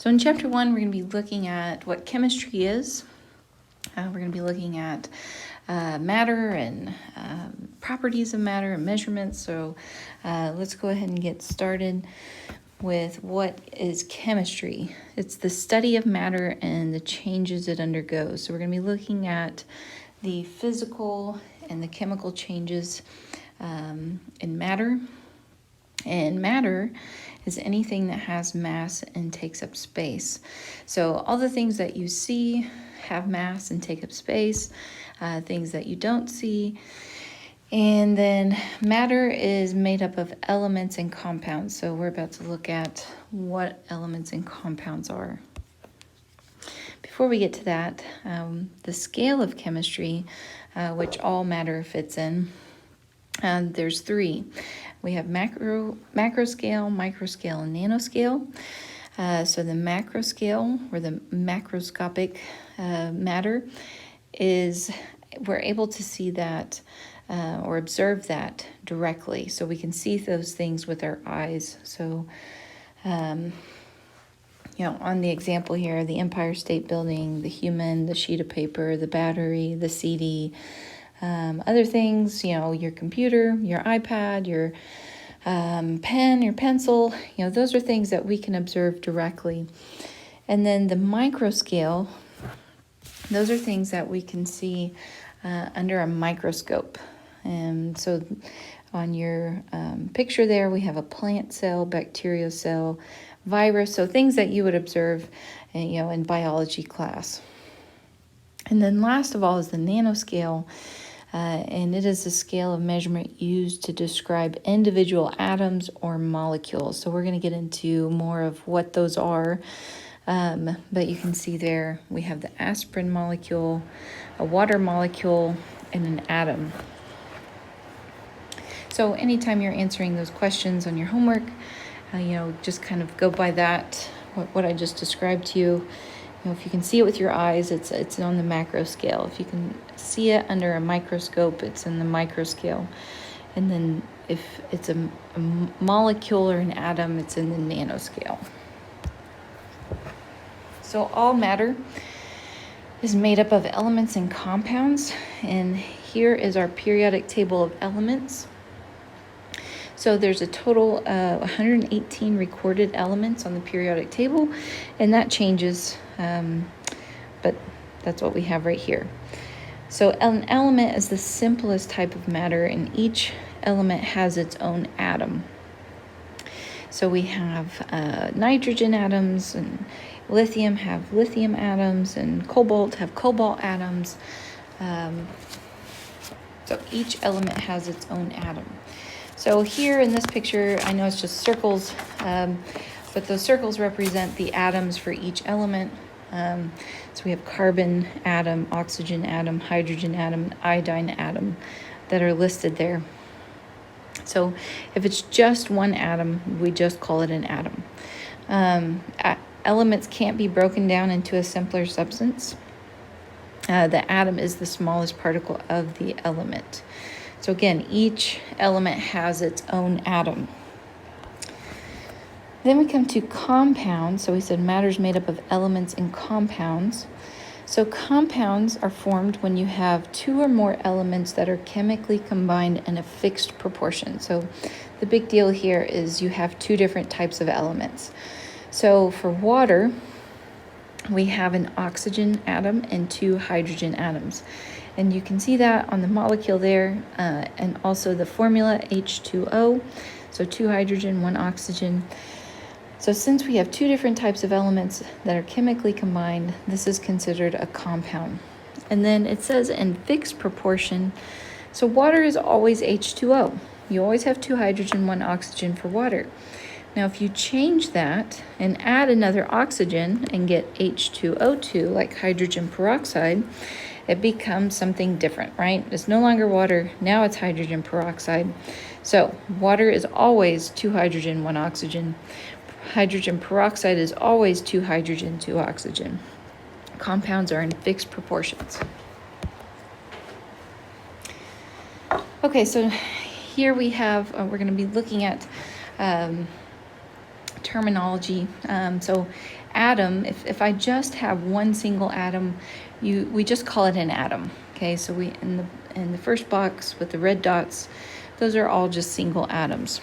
So in chapter 1, we're going to be looking at what chemistry is. We're going to be looking at matter and properties of matter and measurements. So let's go ahead and get started with what is chemistry. It's the study of matter and the changes it undergoes. So we're going to be looking at the physical and the chemical changes in matter. And matter is anything that has mass and takes up space. So all the things that you see have mass and take up space, things that you don't see. And then matter is made up of elements and compounds. So we're about to look at what elements and compounds are. Before we get to that, the scale of chemistry, which all matter fits in, there's 3. We have macro scale, micro scale, and nanoscale. So the macro scale, or the macroscopic matter, is we're able to see that or observe that directly. So we can see those things with our eyes. So, on the example here, the Empire State Building, the human, the sheet of paper, the battery, the CD, other things, your computer, your iPad, your pen, your pencil, those are things that we can observe directly. And then the micro scale, those are things that we can see under a microscope. And so on your picture there, we have a plant cell, bacterial cell, virus, so things that you would observe, in biology class. And then last of all is the nanoscale. And it is a scale of measurement used to describe individual atoms or molecules. So we're going to get into more of what those are. But you can see there we have the aspirin molecule, a water molecule, and an atom. So anytime you're answering those questions on your homework, just kind of go by that, what I just described to you. If you can see it with your eyes, it's on the macro scale. If you can see it under a microscope, it's in the micro scale. And then if it's a molecule or an atom, it's in the nanoscale. So all matter is made up of elements and compounds. And here is our periodic table of elements. So there's a total of 118 recorded elements on the periodic table, and that changes, but that's what we have right here. So an element is the simplest type of matter, and each element has its own atom. So we have nitrogen atoms, and lithium have lithium atoms, and cobalt have cobalt atoms. So each element has its own atom. So here in this picture, I know it's just circles, but those circles represent the atoms for each element. So we have carbon atom, oxygen atom, hydrogen atom, iodine atom that are listed there. So if it's just one atom, we just call it an atom. Elements can't be broken down into a simpler substance. The atom is the smallest particle of the element. So again, each element has its own atom. Then we come to compounds. So we said matter is made up of elements and compounds. So compounds are formed when you have 2 or more elements that are chemically combined in a fixed proportion. So the big deal here is you have 2 different types of elements. So for water, we have an oxygen atom and 2 hydrogen atoms. And you can see that on the molecule there, and also the formula H2O, so 2 hydrogen, 1 oxygen. So since we have 2 different types of elements that are chemically combined, this is considered a compound. And then it says in fixed proportion, so water is always H2O. You always have 2 hydrogen, 1 oxygen for water. Now if you change that and add another oxygen and get H2O2, like hydrogen peroxide, it becomes something different, right? It's no longer water, now it's hydrogen peroxide. So water is always 2 hydrogen, 1 oxygen. Hydrogen peroxide is always 2 hydrogen, 2 oxygen. Compounds are in fixed proportions. Okay, so here we have, we're going to be looking at terminology. So atom, if I just have one single atom, we just call it an atom. Okay, so we in the first box with the red dots, those are all just single atoms.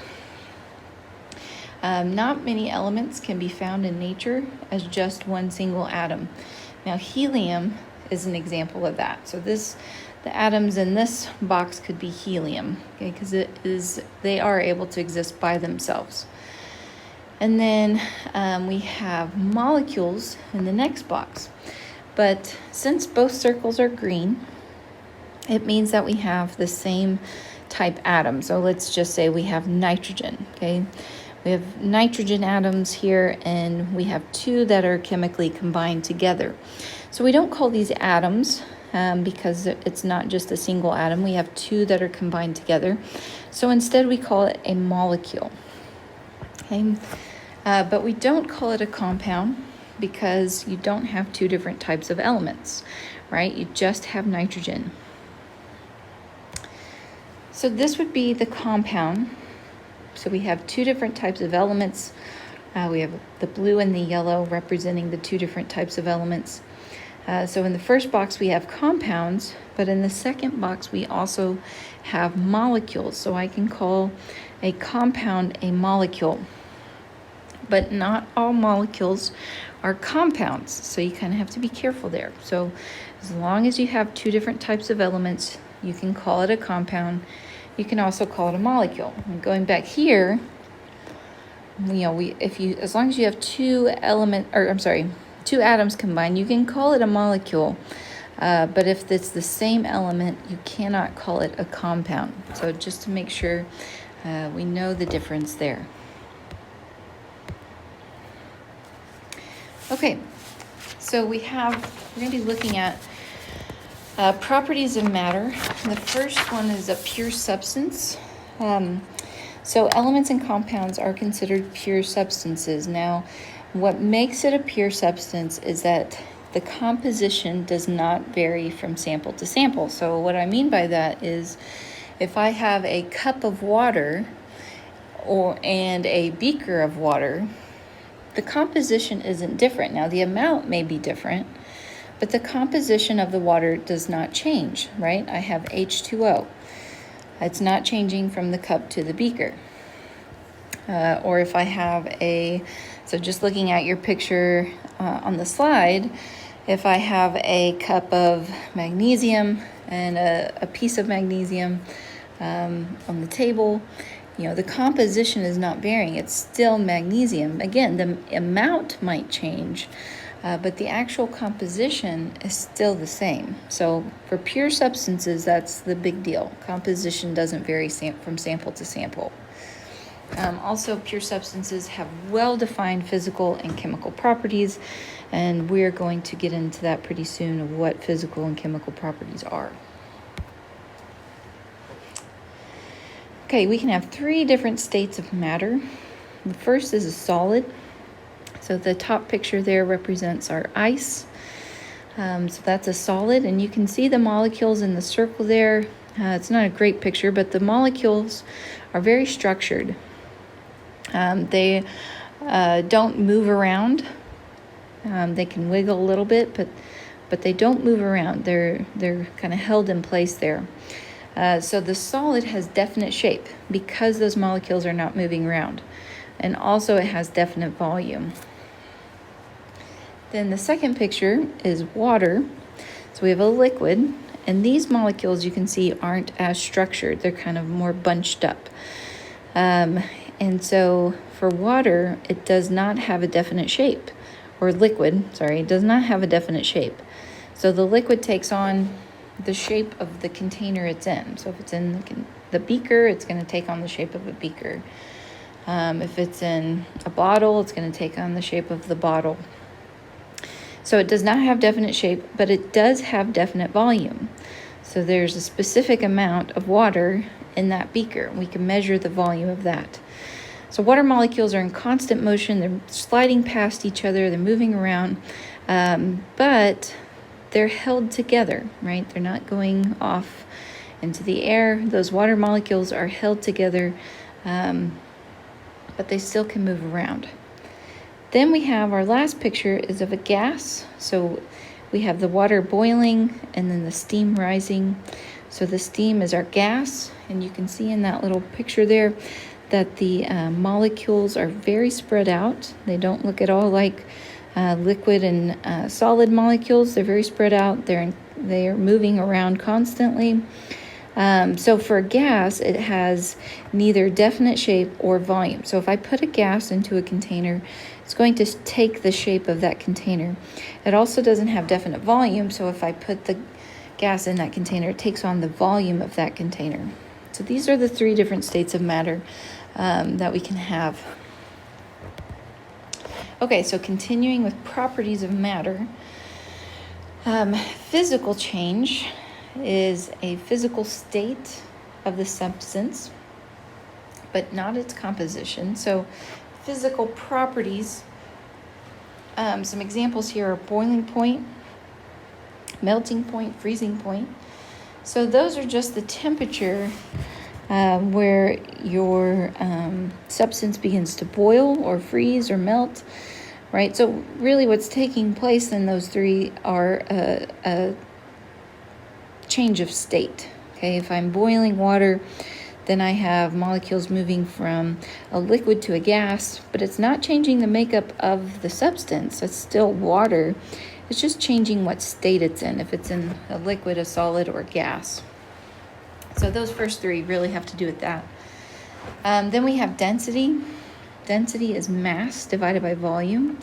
Not many elements can be found in nature as just one single atom. Now helium is an example of that. So the atoms in this box could be helium, okay, because they are able to exist by themselves. And then we have molecules in the next box. But since both circles are green, it means that we have the same type atom. So let's just say we have nitrogen, okay? We have nitrogen atoms here, and we have two that are chemically combined together. So we don't call these atoms because it's not just a single atom. We have two that are combined together. So instead we call it a molecule, okay? But we don't call it a compound because you don't have two different types of elements, right? You just have nitrogen. So this would be the compound. So we have two different types of elements. We have the blue and the yellow representing the two different types of elements. So in the first box we have compounds, but in the second box we also have molecules. So I can call a compound a molecule. But not all molecules are compounds, so you kind of have to be careful there. So as long as you have two different types of elements, you can call it a compound. You can also call it a molecule. And going back here, as long as you have two atoms combined, you can call it a molecule. But if it's the same element, you cannot call it a compound. So just to make sure we know the difference there. Okay, so we're going to be looking at properties of matter. The first one is a pure substance. So elements and compounds are considered pure substances. Now, what makes it a pure substance is that the composition does not vary from sample to sample. So what I mean by that is if I have a cup of water and a beaker of water, the composition isn't different. Now, the amount may be different, but the composition of the water does not change, right? I have H2O. It's not changing from the cup to the beaker. Or if I have so just looking at your picture on the slide, if I have a cup of magnesium and a piece of magnesium on the table, the composition is not varying. It's still magnesium. Again, the amount might change, but the actual composition is still the same. So for pure substances, that's the big deal. Composition doesn't vary from sample to sample. Also, pure substances have well-defined physical and chemical properties, and we're going to get into that pretty soon of what physical and chemical properties are. Okay, we can have three different states of matter. The first is a solid. So the top picture there represents our ice. So that's a solid, and you can see the molecules in the circle there. It's not a great picture, but the molecules are very structured. They don't move around. They can wiggle a little bit, but they don't move around. They're kind of held in place there. So the solid has definite shape because those molecules are not moving around. And also it has definite volume. Then the second picture is water. So we have a liquid, and these molecules you can see aren't as structured. They're kind of more bunched up. And so for water, it does not have a definite shape. Or liquid, it does not have a definite shape. So the liquid takes on the shape of the container it's in. So if it's in the beaker, it's going to take on the shape of a beaker. If it's in a bottle, it's going to take on the shape of the bottle. So it does not have definite shape, but it does have definite volume. So there's a specific amount of water in that beaker. We can measure the volume of that. So water molecules are in constant motion. They're sliding past each other. They're moving around, but they're held together, right? They're not going off into the air. Those water molecules are held together, but they still can move around. Then we have our last picture is of a gas. So we have the water boiling and then the steam rising. So the steam is our gas, and you can see in that little picture there that the molecules are very spread out. They don't look at all like liquid and solid molecules. They're very spread out. They're moving around constantly. So for a gas, it has neither definite shape or volume. So if I put a gas into a container, it's going to take the shape of that container. It also doesn't have definite volume, so if I put the gas in that container, it takes on the volume of that container. So these are the three different states of matter that we can have. Okay, so continuing with properties of matter. Physical change is a physical state of the substance, but not its composition. So physical properties, some examples here are boiling point, melting point, freezing point. So those are just the temperature where your substance begins to boil or freeze or melt, right? So really what's taking place in those three are a change of state. Okay, if I'm boiling water, then I have molecules moving from a liquid to a gas, but it's not changing the makeup of the substance. It's still water. It's just changing what state it's in, if it's in a liquid, a solid, or a gas. So those first three really have to do with that. Then we have density. Density is mass divided by volume.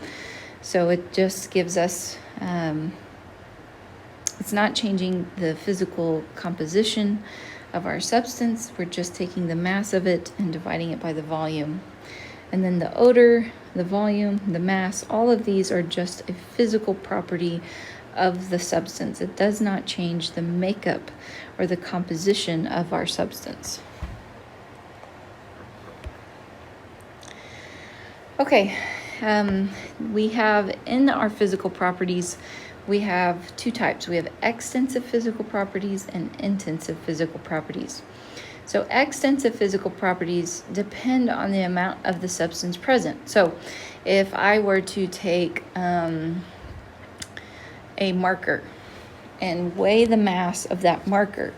So it just gives us, it's not changing the physical composition of our substance. We're just taking the mass of it and dividing it by the volume. And then the odor, the volume, the mass, all of these are just a physical property of the substance. It does not change the makeup or the composition of our substance. Okay, we have in our physical properties, we have two types. We have extensive physical properties and intensive physical properties. So extensive physical properties depend on the amount of the substance present. So if I were to take a marker and weigh the mass of that marker,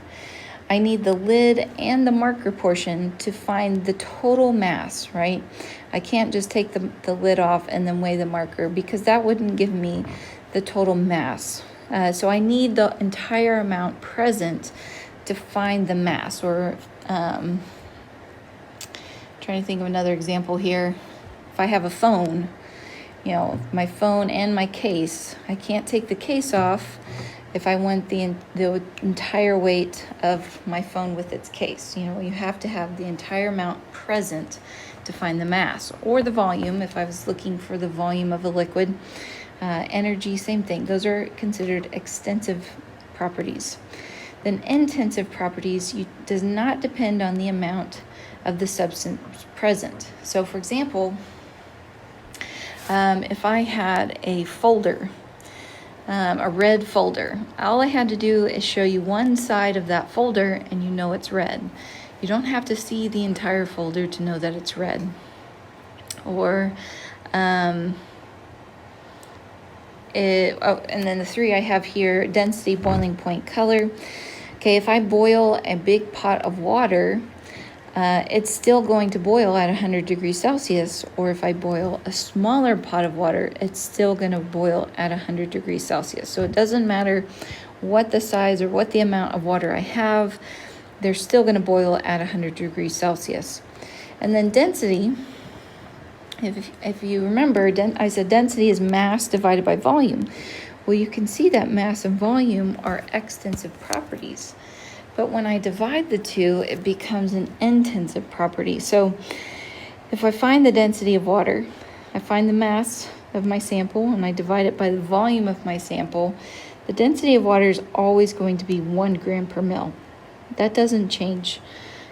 I need the lid and the marker portion to find the total mass, right? I can't just take the lid off and then weigh the marker, because that wouldn't give me the total mass. So I need the entire amount present to find the mass. Or trying to think of another example here. If I have a phone, my phone and my case, I can't take the case off if I want the entire weight of my phone with its case. You have to have the entire amount present to find the mass, or the volume. If I was looking for the volume of a liquid, energy, same thing. Those are considered extensive properties. Then intensive properties does not depend on the amount of the substance present. So for example, if I had a folder, a red folder, all I had to do is show you one side of that folder and you know it's red. You don't have to see the entire folder to know that it's red. Or and then the three I have here: density, boiling point, color. Okay, if I boil a big pot of water, it's still going to boil at 100 degrees Celsius. Or if I boil a smaller pot of water, it's still going to boil at 100 degrees Celsius. So it doesn't matter what the size or what the amount of water I have, they're still going to boil at 100 degrees Celsius. And then density, if you remember, I said density is mass divided by volume. Well, you can see that mass and volume are extensive properties. But when I divide the two, it becomes an intensive property. So if I find the density of water, I find the mass of my sample, and I divide it by the volume of my sample, the density of water is always going to be 1 gram per mil. That doesn't change.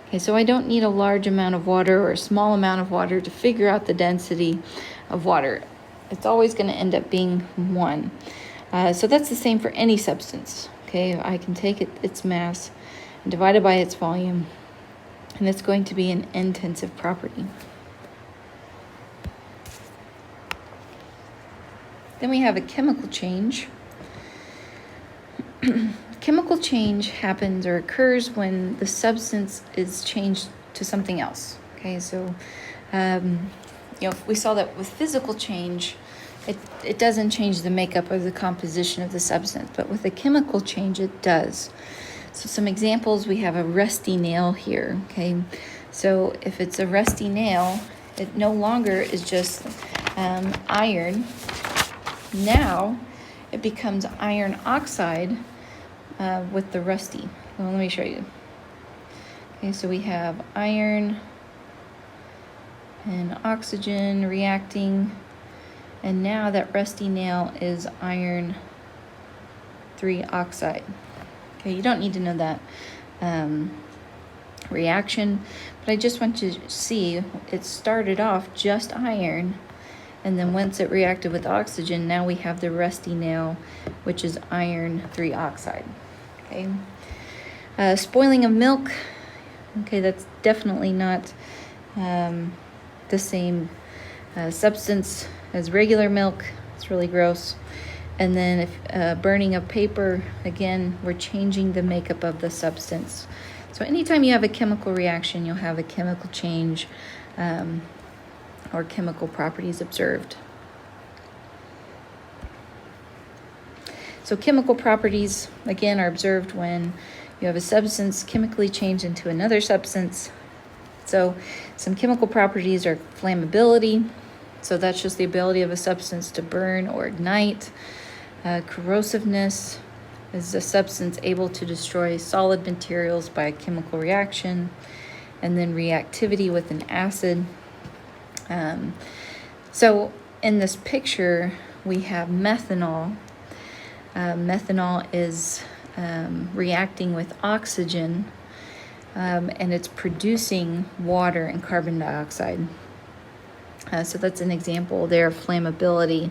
Okay, so I don't need a large amount of water or a small amount of water to figure out the density of water. It's always going to end up being 1. So that's the same for any substance. Okay, I can take its mass and divide it by its volume, and it's going to be an intensive property. Then we have a chemical change. Chemical change happens or occurs when the substance is changed to something else. Okay, so we saw that with physical change, it doesn't change the makeup or the composition of the substance, but with a chemical change, it does. So some examples, we have a rusty nail here. Okay, so if it's a rusty nail, it no longer is just iron. Now it becomes iron oxide with the rusty. Well, let me show you. Okay, so we have iron and oxygen reacting, and now that rusty nail is iron 3 oxide. Okay, you don't need to know that reaction, but I just want you to see it started off just iron, and then once it reacted with oxygen, now we have the rusty nail, which is iron 3 oxide. Okay, spoiling of milk. Okay, that's definitely not the same substance as regular milk. It's really gross. And then if burning of paper, again, we're changing the makeup of the substance. So anytime you have a chemical reaction, you'll have a chemical change or chemical properties observed. So chemical properties, again, are observed when you have a substance chemically changed into another substance. So some chemical properties are flammability. So that's just the ability of a substance to burn or ignite. Corrosiveness is a substance able to destroy solid materials by a chemical reaction. And then reactivity with an acid. So in this picture, we have methanol. Methanol is reacting with oxygen, and it's producing water and carbon dioxide. So that's an example there of flammability.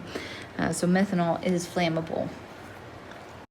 So methanol is flammable.